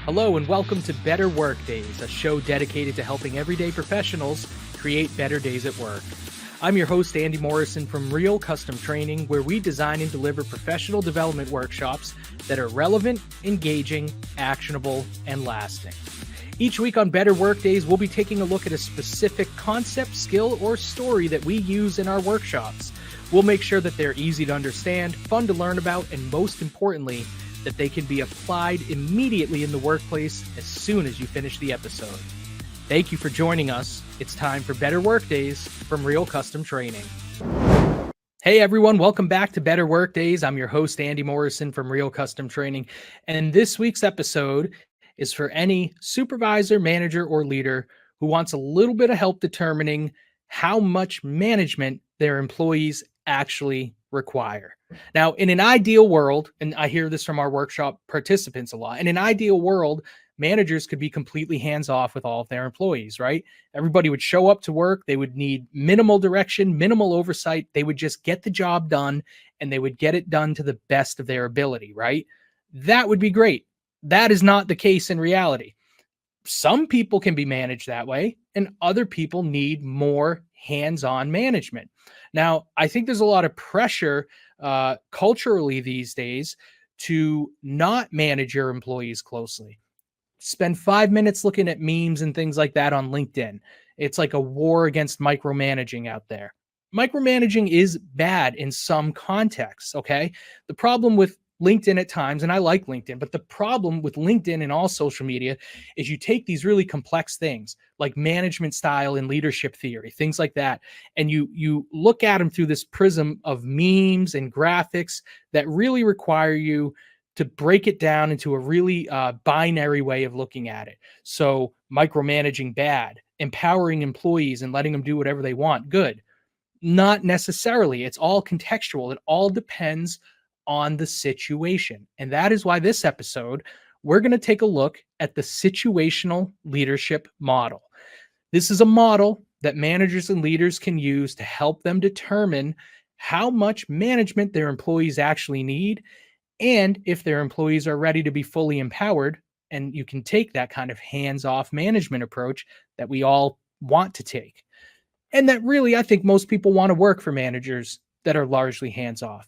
Hello and welcome to Better Workdays, a show dedicated to helping everyday professionals create better days at work. I'm your host, Andy Morrison from Real Custom Training, where we design and deliver professional development workshops that are relevant, engaging, actionable, and lasting. Each week on Better Workdays, we'll be taking a look at a specific concept, skill, or story that we use in our workshops. We'll make sure that they're easy to understand, fun to learn about, and most importantly, that they can be applied immediately in the workplace as soon as you finish the episode. Thank you for joining us. It's time for Better Workdays from Real Custom Training. Hey everyone, welcome back to Better Workdays. I'm your host, Andy Morrison from Real Custom Training. And this week's episode is for any supervisor, manager, or leader who wants a little bit of help determining how much management their employees actually require. Now, in an ideal world, and I hear this from our workshop participants a lot, in an ideal world, managers could be completely hands-off with all of their employees, right? Everybody would show up to work. They would need minimal direction, minimal oversight. They would just get the job done, and they would get it done to the best of their ability, right? That would be great. That is not the case in reality. Some people can be managed that way, and other people need more hands-on management. Now, I think there's a lot of pressure culturally these days to not manage your employees closely. Spend 5 minutes looking at memes and things like that on LinkedIn. It's like a war against micromanaging out there. Micromanaging is bad in some contexts, okay? The problem with LinkedIn at times, and I like LinkedIn, but the problem with LinkedIn and all social media is you take these really complex things like management style and leadership theory, things like that, and you look at them through this prism of memes and graphics that really require you to break it down into a really binary way of looking at it. So micromanaging, bad. Empowering employees and letting them do whatever they want, good. Not necessarily. It's all contextual. It all depends on the situation. And that is why this episode, we're going to take a look at the situational leadership model. This is a model that managers and leaders can use to help them determine how much management their employees actually need, and if their employees are ready to be fully empowered. And you can take that kind of hands-off management approach that we all want to take. And that really, I think most people want to work for managers that are largely hands-off.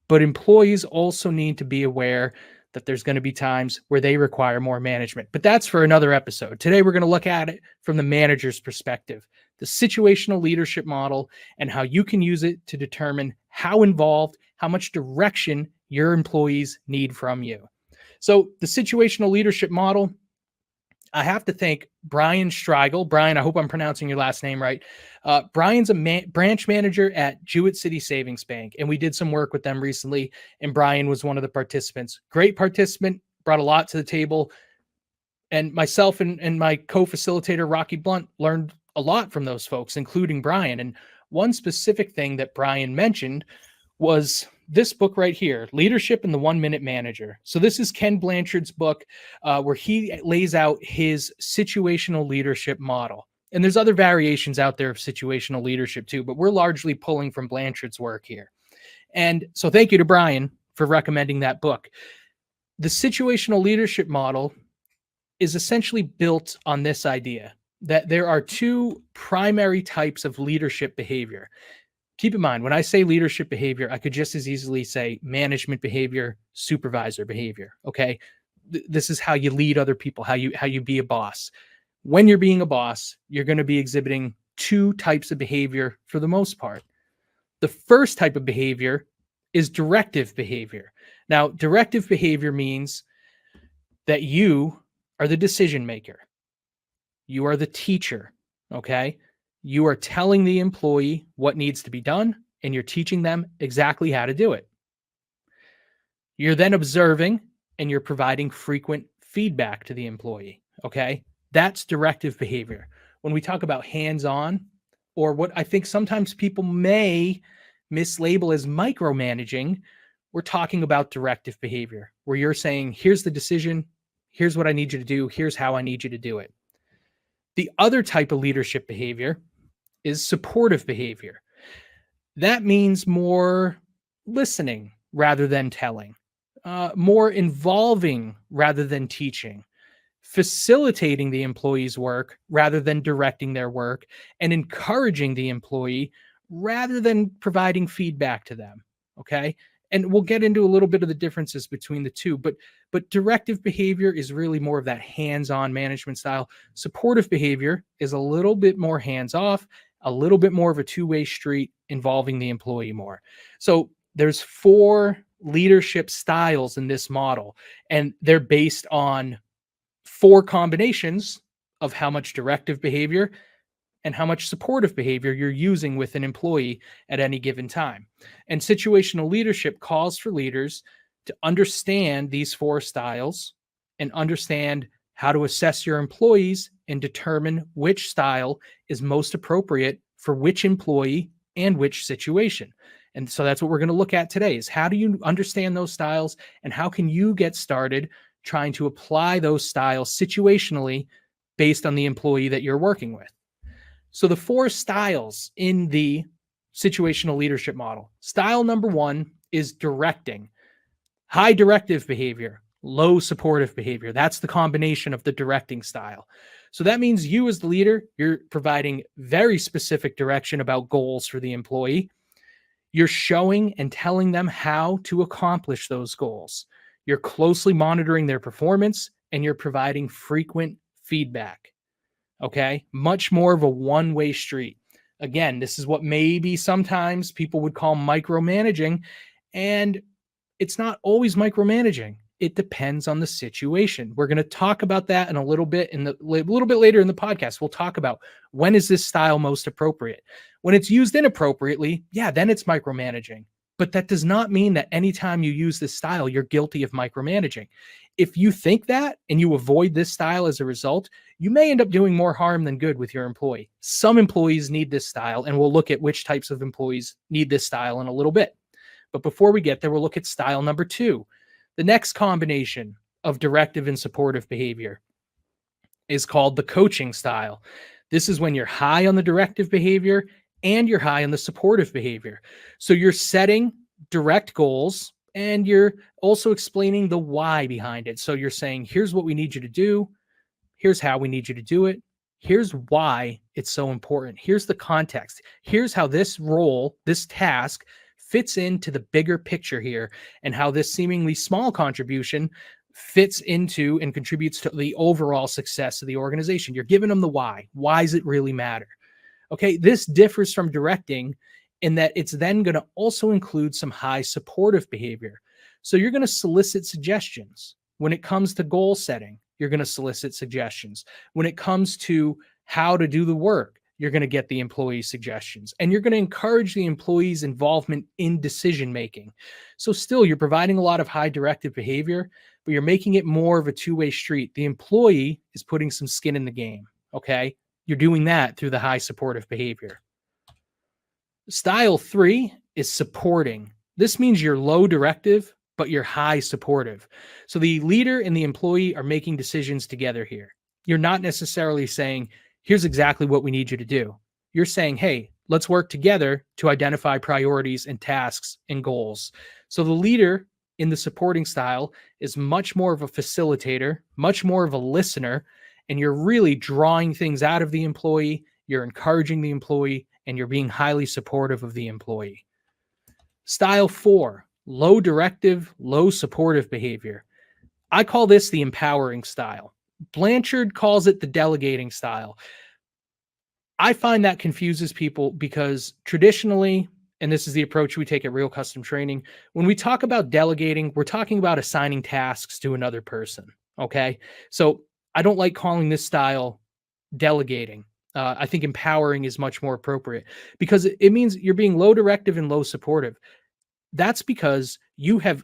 But employees also need to be aware that there's going to be times where they require more management. But that's for another episode. Today, we're going to look at it from the manager's perspective, the situational leadership model, and how you can use it to determine how involved, how much direction your employees need from you. So the situational leadership model, I have to thank Brian Strigel. Brian, I hope I'm pronouncing your last name right. Brian's a branch manager at Jewett City Savings Bank, and we did some work with them recently, and Brian was one of the participants. Great participant, brought a lot to the table, and myself and my co-facilitator, Rocky Blunt, learned a lot from those folks, including Brian. And one specific thing that Brian mentioned was this book right here, Leadership and the 1-Minute Manager. So this is Ken Blanchard's book where he lays out his situational leadership model. And there's other variations out there of situational leadership too, but we're largely pulling from Blanchard's work here. And so thank you to Brian for recommending that book. The situational leadership model is essentially built on this idea that there are two primary types of leadership behavior. Keep in mind, when I say leadership behavior, I could just as easily say management behavior, supervisor behavior, okay? This is how you lead other people, how you be a boss. When you're being a boss, you're going to be exhibiting two types of behavior for the most part. The first type of behavior is directive behavior. Now, directive behavior means that you are the decision maker. You are the teacher, okay? You are telling the employee what needs to be done, and you're teaching them exactly how to do it. You're then observing, and you're providing frequent feedback to the employee, okay? That's directive behavior. When we talk about hands-on, or what I think sometimes people may mislabel as micromanaging, we're talking about directive behavior, where you're saying, here's the decision, here's what I need you to do, here's how I need you to do it. The other type of leadership behavior is supportive behavior. That means more listening rather than telling, more involving rather than teaching, facilitating the employee's work rather than directing their work, and encouraging the employee rather than providing feedback to them. Okay. And we'll get into a little bit of the differences between the two, but directive behavior is really more of that hands-on management style. Supportive behavior is a little bit more hands-off, a little bit more of a two-way street involving the employee more. So there's 4 leadership styles in this model, and they're based on 4 combinations of how much directive behavior and how much supportive behavior you're using with an employee at any given time. And situational leadership calls for leaders to understand these 4 styles and understand how to assess your employees and determine which style is most appropriate for which employee and which situation. And so that's what we're going to look at today is how do you understand those styles and how can you get started trying to apply those styles situationally based on the employee that you're working with. So the 4 styles in the situational leadership model. Style number 1 is directing. High directive behavior, low supportive behavior. That's the combination of the directing style. So that means you as the leader, you're providing very specific direction about goals for the employee. You're showing and telling them how to accomplish those goals. You're closely monitoring their performance and you're providing frequent feedback. Okay. Much more of a one-way street. Again, this is what maybe sometimes people would call micromanaging, and it's not always micromanaging. It depends on the situation. We're going to talk about that in a little bit later in the podcast. We'll talk about when is this style most appropriate. When it's used inappropriately, yeah, then it's micromanaging. But that does not mean that anytime you use this style, you're guilty of micromanaging. If you think that and you avoid this style as a result, you may end up doing more harm than good with your employee. Some employees need this style, and we'll look at which types of employees need this style in a little bit. But before we get there, we'll look at style number 2. The next combination of directive and supportive behavior is called the coaching style. This is when you're high on the directive behavior and you're high on the supportive behavior. So you're setting direct goals and you're also explaining the why behind it. So you're saying, here's what we need you to do. Here's how we need you to do it. Here's why it's so important. Here's the context. Here's how this role, this task fits into the bigger picture here and how this seemingly small contribution fits into and contributes to the overall success of the organization. You're giving them the why. Why does it really matter? Okay, this differs from directing in that it's then going to also include some high supportive behavior. So you're going to solicit suggestions. When it comes to goal setting, you're going to solicit suggestions. When it comes to how to do the work, you're going to get the employee suggestions. And you're going to encourage the employee's involvement in decision making. So still, you're providing a lot of high directive behavior, but you're making it more of a two-way street. The employee is putting some skin in the game, okay? You're doing that through the high supportive behavior. Style 3 is supporting. This means you're low directive, but you're high supportive. So the leader and the employee are making decisions together here. You're not necessarily saying, here's exactly what we need you to do. You're saying, hey, let's work together to identify priorities and tasks and goals. So the leader in the supporting style is much more of a facilitator, much more of a listener, and you're really drawing things out of the employee, you're encouraging the employee, and you're being highly supportive of the employee. Style 4, low directive, low supportive behavior. I call this the empowering style. Blanchard calls it the delegating style. I find that confuses people because traditionally, and this is the approach we take at Real Custom Training, when we talk about delegating, we're talking about assigning tasks to another person, okay? So I don't like calling this style delegating. I think empowering is much more appropriate because it means you're being low directive and low supportive. That's because you have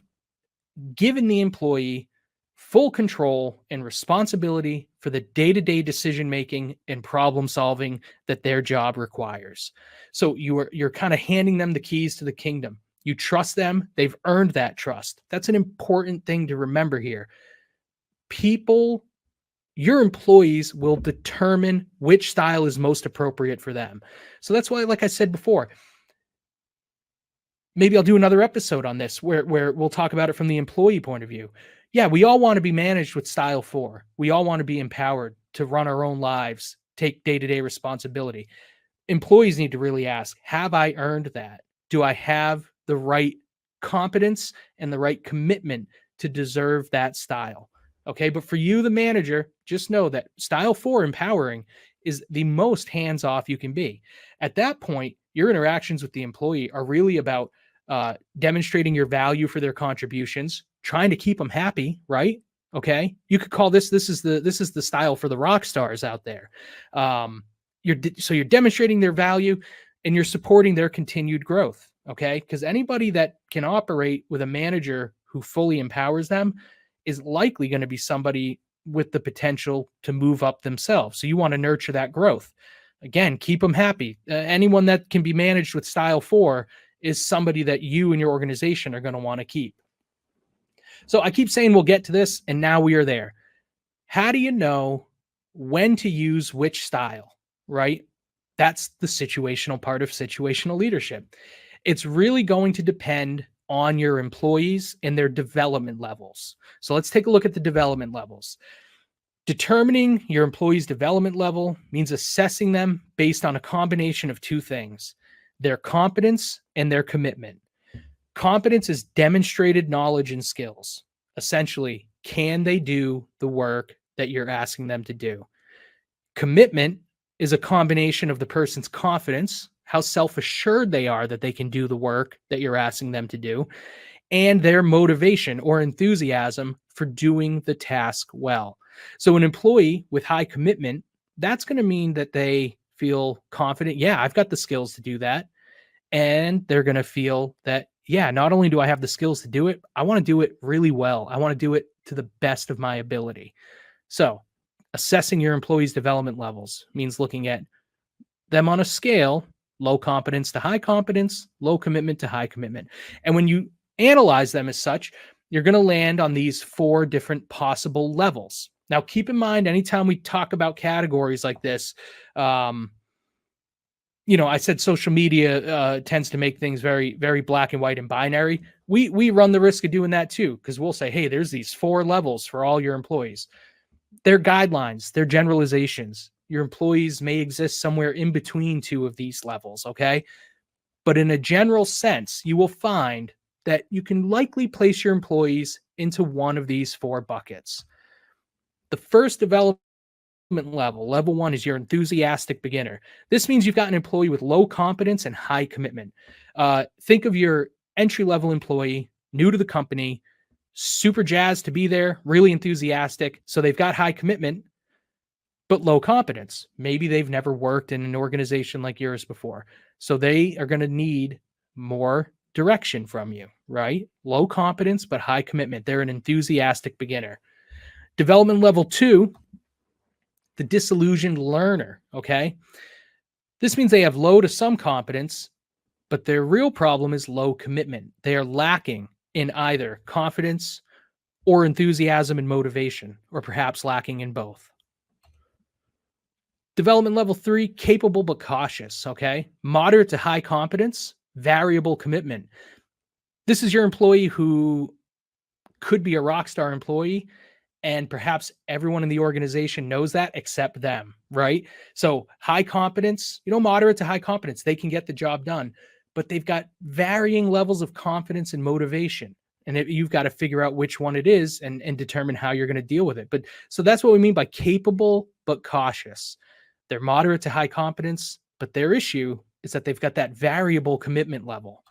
given the employee full control and responsibility for the day-to-day decision-making and problem-solving that their job requires. So you're kind of handing them the keys to the kingdom. You trust them. They've earned that trust. That's an important thing to remember here. Your employees will determine which style is most appropriate for them. So that's why, like I said before, maybe I'll do another episode on this where we'll talk about it from the employee point of view. Yeah, we all want to be managed with style 4. We all want to be empowered to run our own lives, take day-to-day responsibility. Employees need to really ask, have I earned that? Do I have the right competence and the right commitment to deserve that style? Okay. But for you, the manager, just know that style 4 empowering is the most hands off you can be. At that point, your interactions with the employee are really about demonstrating your value for their contributions, trying to keep them happy, right? Okay. You could call this is the style for the rock stars out there. You're demonstrating their value and you're supporting their continued growth. Okay. Because anybody that can operate with a manager who fully empowers them is likely going to be somebody with the potential to move up themselves. So you want to nurture that growth. Again, keep them happy. Anyone that can be managed with style 4 is somebody that you and your organization are going to want to keep. So I keep saying we'll get to this, and now we are there. How do you know when to use which style, right? That's the situational part of situational leadership. It's really going to depend on your employees and their development levels. So let's take a look at the development levels. Determining your employees' development level means assessing them based on a combination of two things: their competence and their commitment. Competence is demonstrated knowledge and skills. Essentially, can they do the work that you're asking them to do? Commitment is a combination of the person's confidence, how self-assured they are that they can do the work that you're asking them to do, and their motivation or enthusiasm for doing the task well. So an employee with high commitment, that's going to mean that they feel confident. Yeah, I've got the skills to do that. And they're going to feel that, yeah, not only do I have the skills to do it, I want to do it really well. I want to do it to the best of my ability. So assessing your employees' development levels means looking at them on a scale: low competence to high competence, low commitment to high commitment. And when you analyze them as such, you're going to land on these 4 different possible levels. Now, keep in mind, anytime we talk about categories like this, I said social media tends to make things very, very black and white and binary. We run the risk of doing that too, because we'll say, hey, there's these 4 levels for all your employees. They're guidelines, they're generalizations. Your employees may exist somewhere in between 2 of these levels, okay? But in a general sense, you will find that you can likely place your employees into one of these 4 buckets. The first development level, level 1, is your enthusiastic beginner. This means you've got an employee with low competence and high commitment. Think of your entry-level employee, new to the company, super jazzed to be there, really enthusiastic. So they've got high commitment, but low competence. Maybe they've never worked in an organization like yours before. So they are going to need more direction from you, right? Low competence, but high commitment. They're an enthusiastic beginner. Development level 2, the disillusioned learner, okay? This means they have low to some competence, but their real problem is low commitment. They are lacking in either confidence or enthusiasm and motivation, or perhaps lacking in both. Development level 3, capable but cautious, okay? Moderate to high competence, variable commitment. This is your employee who could be a rock star employee, and perhaps everyone in the organization knows that except them, right? So high competence, moderate to high competence, they can get the job done, but they've got varying levels of confidence and motivation. And you've got to figure out which one it is and determine how you're going to deal with it. But so that's what we mean by capable but cautious. They're moderate to high competence, but their issue is that they've got that variable commitment level.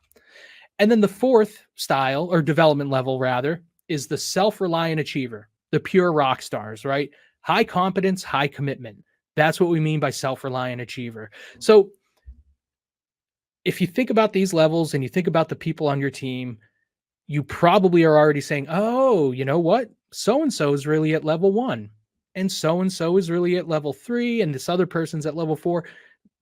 And then the 4th style, or development level rather, is the self-reliant achiever, the pure rock stars, right? High competence, high commitment. That's what we mean by self-reliant achiever. So if you think about these levels and you think about the people on your team, you probably are already saying, oh, you know what? So-and-so is really at level 1, and so-and-so is really at level 3, and this other person's at level 4.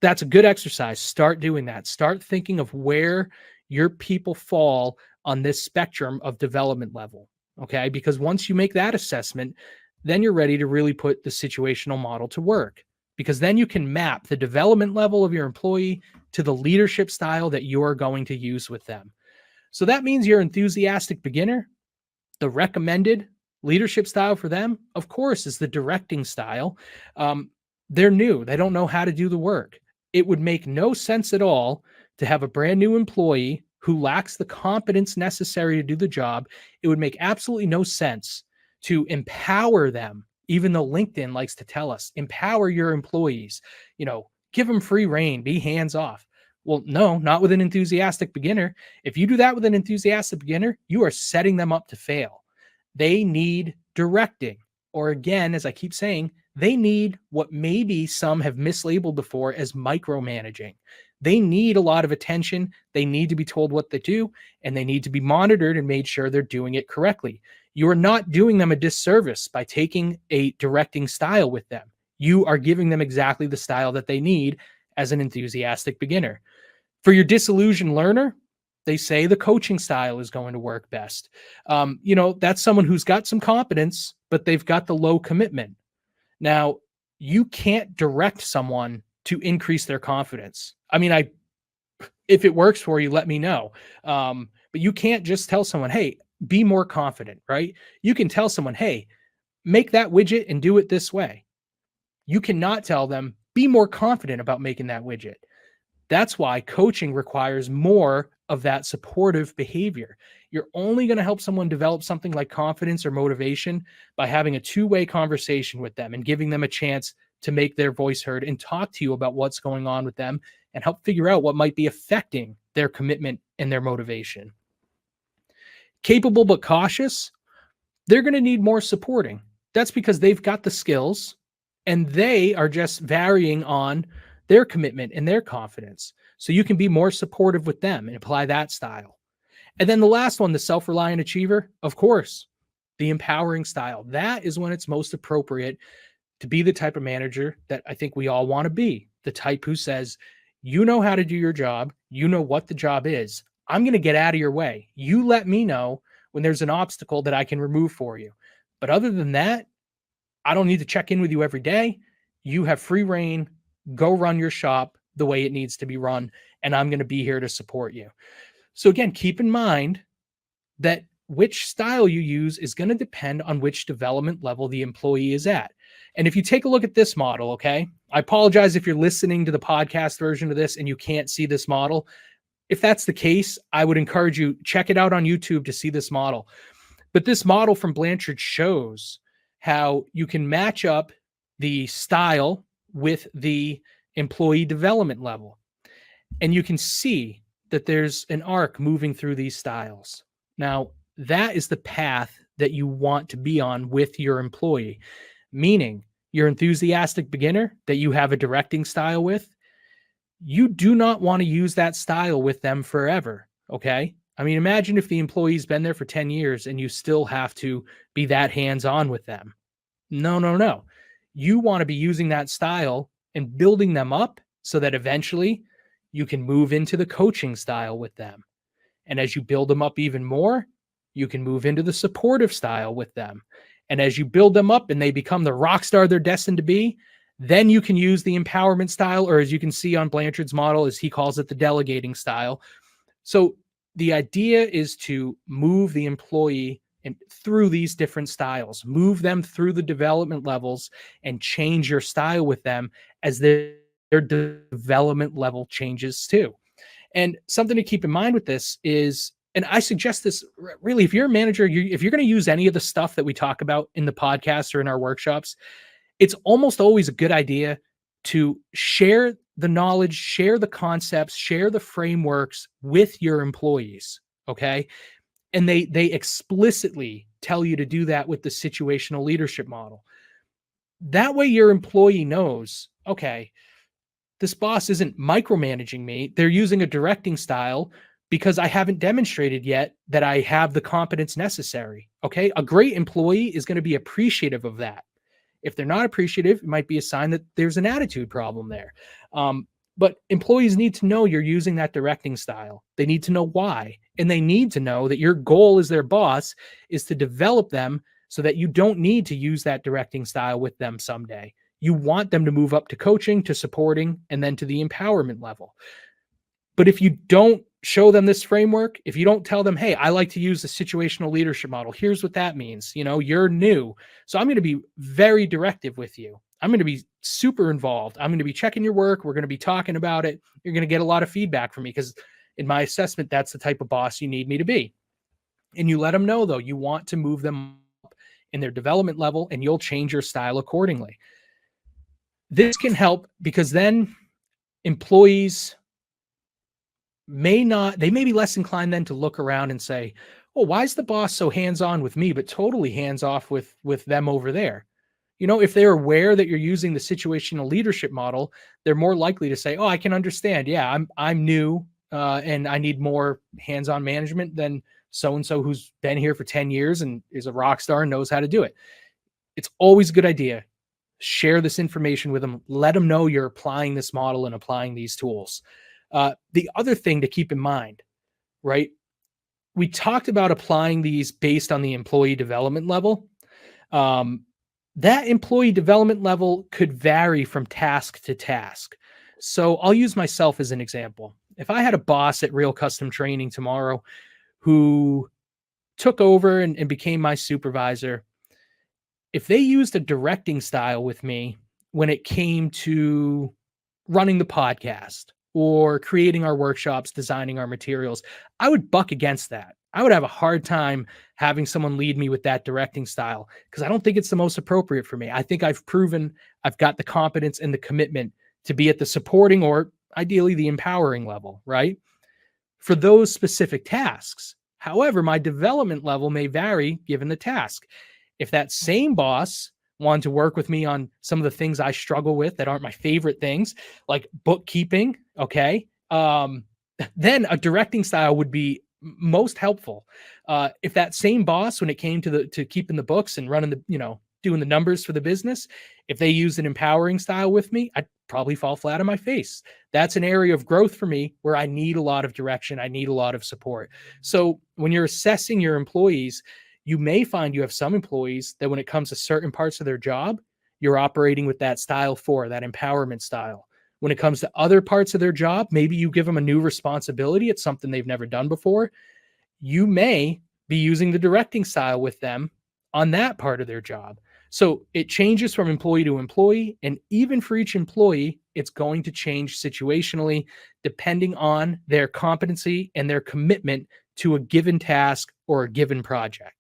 That's a good exercise. Start doing that. Start thinking of where your people fall on this spectrum of development level, okay? Because once you make that assessment, then you're ready to really put the situational model to work, because then you can map the development level of your employee to the leadership style that you're going to use with them. So that means your enthusiastic beginner, the recommended, Leadership style for them, of course, is the directing style. Um, they're new. They don't know how to do the work. It would make no sense at all to have a brand new employee who lacks the competence necessary to do the job. It would make absolutely no sense to empower them, even though LinkedIn likes to tell us, empower your employees, give them free reign, be hands off. Well, no, not with an enthusiastic beginner. If you do that with an enthusiastic beginner, you are setting them up to fail. They need directing, or again, as I keep saying, they need what maybe some have mislabeled before as micromanaging. They need a lot of attention. They need to be told what they do, and they need to be monitored and made sure they're doing it correctly. You are not doing them a disservice by taking a directing style with them. You are giving them exactly the style that they need as an enthusiastic beginner. For your disillusioned learner, they say the coaching style is going to work best. That's someone who's got some competence, but they've got the low commitment. Now, you can't direct someone to increase their confidence. I mean, if it works for you, let me know. But you can't just tell someone, hey, be more confident, right? You can tell someone, hey, make that widget and do it this way. You cannot tell them, be more confident about making that widget. That's why coaching requires more of that supportive behavior. You're only going to help someone develop something like confidence or motivation by having a two-way conversation with them and giving them a chance to make their voice heard and talk to you about what's going on with them and help figure out what might be affecting their commitment and their motivation. Capable but cautious, they're going to need more supporting. That's because they've got the skills and they are just varying on their commitment and their confidence. So you can be more supportive with them and apply that style. And then the last one, the self-reliant achiever, of course, the empowering style. That is when it's most appropriate to be the type of manager that I think we all want to be. The type who says, you know how to do your job. You know what the job is. I'm going to get out of your way. You let me know when there's an obstacle that I can remove for you. But other than that, I don't need to check in with you every day. You have free reign. Go run your shop the way it needs to be run, and I'm going to be here to support you. So again, keep in mind that which style you use is going to depend on which development level the employee is at. And if you take a look at this model, okay, I apologize if you're listening to the podcast version of this and you can't see this model. If that's the case, I would encourage you, check it out on YouTube to see this model. But this model from Blanchard shows how you can match up the style with the employee development level. And you can see that there's an arc moving through these styles. Now, that is the path that you want to be on with your employee, meaning your enthusiastic beginner that you have a directing style with, you do not want to use that style with them forever, okay? I mean, imagine if the employee's been there for 10 years and you still have to be that hands-on with them. No. You want to be using that style and building them up so that eventually you can move into the coaching style with them. And as you build them up even more, you can move into the supportive style with them. And as you build them up and they become the rock star they're destined to be, then you can use the empowerment style, or as you can see on Blanchard's model, as he calls it, the delegating style. So the idea is to move the employee through these different styles, move them through the development levels and change your style with them as their development level changes too. And something to keep in mind with this is, and I suggest this really, if you're a manager, if you're going to use any of the stuff that we talk about in the podcast or in our workshops, it's almost always a good idea to share the knowledge, share the concepts, share the frameworks with your employees, okay? And they explicitly tell you to do that with the situational leadership model. That way your employee knows, okay, this boss isn't micromanaging me. They're using a directing style because I haven't demonstrated yet that I have the competence necessary, okay? A great employee is going to be appreciative of that. If they're not appreciative, it might be a sign that there's an attitude problem there. But employees need to know you're using that directing style. They need to know why. And they need to know that your goal as their boss is to develop them so that you don't need to use that directing style with them someday. You want them to move up to coaching, to supporting, and then to the empowerment level. But if you don't show them this framework, if you don't tell them, hey, I like to use the situational leadership model, here's what that means. You're new. So I'm going to be very directive with you. I'm going to be super involved. I'm going to be checking your work. We're going to be talking about it. You're going to get a lot of feedback from me because in my assessment, that's the type of boss you need me to be. And you let them know, though, you want to move them up in their development level and you'll change your style accordingly. This can help because then employees may be less inclined then to look around and say, oh, why is the boss so hands-on with me, but totally hands-off with them over there? If they're aware that you're using the situational leadership model, they're more likely to say, oh, I can understand. Yeah, I'm new and I need more hands-on management than so-and-so who's been here for 10 years and is a rock star and knows how to do it. It's always a good idea. Share this information with them. Let them know you're applying this model and applying these tools. The other thing to keep in mind, right? We talked about applying these based on the employee development level. That employee development level could vary from task to task. So I'll use myself as an example. If I had a boss at Real Custom Training tomorrow who took over and became my supervisor, if they used a directing style with me when it came to running the podcast or creating our workshops, designing our materials, I would buck against that. I would have a hard time having someone lead me with that directing style because I don't think it's the most appropriate for me. I think I've proven I've got the competence and the commitment to be at the supporting or ideally the empowering level, right? For those specific tasks. However, my development level may vary given the task. If that same boss wanted to work with me on some of the things I struggle with that aren't my favorite things, like bookkeeping, okay, then a directing style would be most helpful. If that same boss, when it came to keeping the books and running doing the numbers for the business, if they used an empowering style with me, I'd probably fall flat on my face. That's an area of growth for me where I need a lot of direction. I need a lot of support. So when you're assessing your employees, you may find you have some employees that when it comes to certain parts of their job, you're operating with that style that empowerment style. When it comes to other parts of their job, maybe you give them a new responsibility. It's something they've never done before. You may be using the directing style with them on that part of their job. So it changes from employee to employee. And even for each employee, it's going to change situationally depending on their competency and their commitment to a given task or a given project.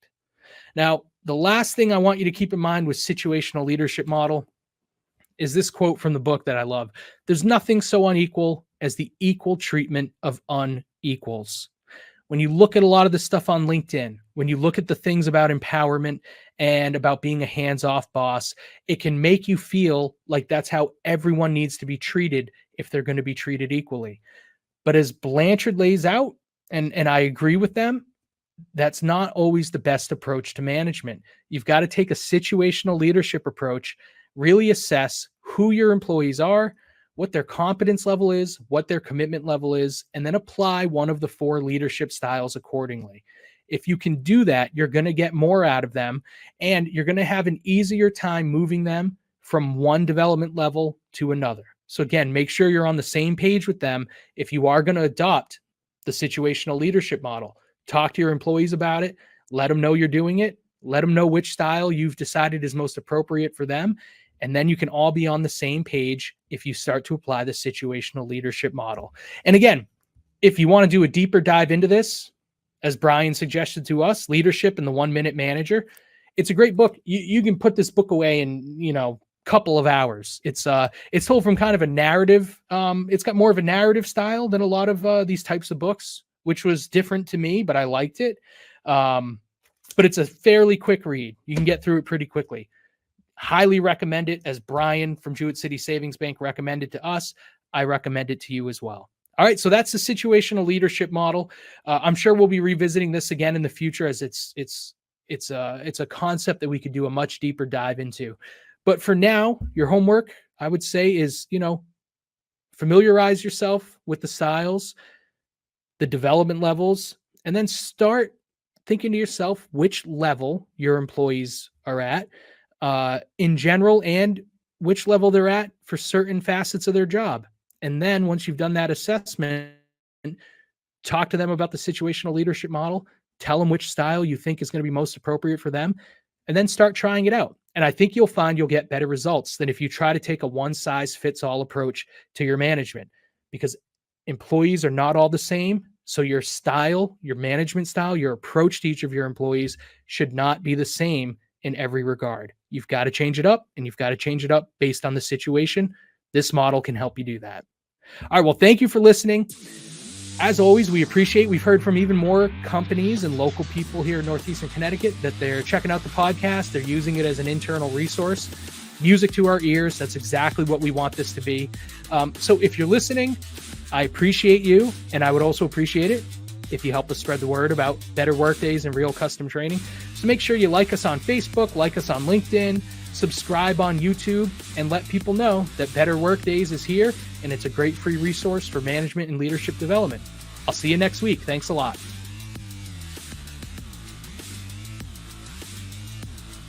Now, the last thing I want you to keep in mind with situational leadership model is this quote from the book that I love. There's nothing so unequal as the equal treatment of unequals. When you look at a lot of the stuff on LinkedIn, when you look at the things about empowerment and about being a hands-off boss, it can make you feel like that's how everyone needs to be treated if they're going to be treated equally. But as Blanchard lays out, and I agree with them, that's not always the best approach to management. You've got to take a situational leadership approach, really assess who your employees are, what their competence level is, what their commitment level is, and then apply one of the 4 leadership styles accordingly. If you can do that, you're going to get more out of them, and you're going to have an easier time moving them from one development level to another. So again, make sure you're on the same page with them if you are going to adopt the situational leadership model. Talk to your employees about it. Let them know you're doing it. Let them know which style you've decided is most appropriate for them. And then you can all be on the same page if you start to apply the situational leadership model. And again, if you want to do a deeper dive into this, as Brian suggested to us, Leadership and the 1-Minute Manager, it's a great book. You can put this book away in, couple of hours. It's told from kind of a narrative. It's got more of a narrative style than a lot of these types of books, which was different to me, but I liked it. But it's a fairly quick read. You can get through it pretty quickly. Highly recommend it. As Brian from Jewett City Savings Bank recommended to us, I recommend it to you as well. All right, so that's the situational leadership model. I'm sure we'll be revisiting this again in the future, as it's a concept that we could do a much deeper dive into. But for now, your homework, I would say, is familiarize yourself with the styles, the development levels, and then start thinking to yourself which level your employees are at in general and which level they're at for certain facets of their job. And then once you've done that assessment, talk to them about the situational leadership model, tell them which style you think is going to be most appropriate for them, and then start trying it out. And I think you'll find you'll get better results than if you try to take a one-size-fits-all approach to your management, because employees are not all the same. So your style, your management style, your approach to each of your employees should not be the same in every regard. You've got to change it up, and you've got to change it up based on the situation. This model can help you do that. All right. Well, thank you for listening. As always, we've heard from even more companies and local people here in Northeastern Connecticut that they're checking out the podcast. They're using it as an internal resource. Music to our ears. That's exactly what we want this to be. So if you're listening, I appreciate you. And I would also appreciate it if you help us spread the word about better workdays and real custom training. So make sure you like us on Facebook, like us on LinkedIn, subscribe on YouTube, and let people know that Better Workdays is here, and it's a great free resource for management and leadership development. I'll see you next week. Thanks a lot.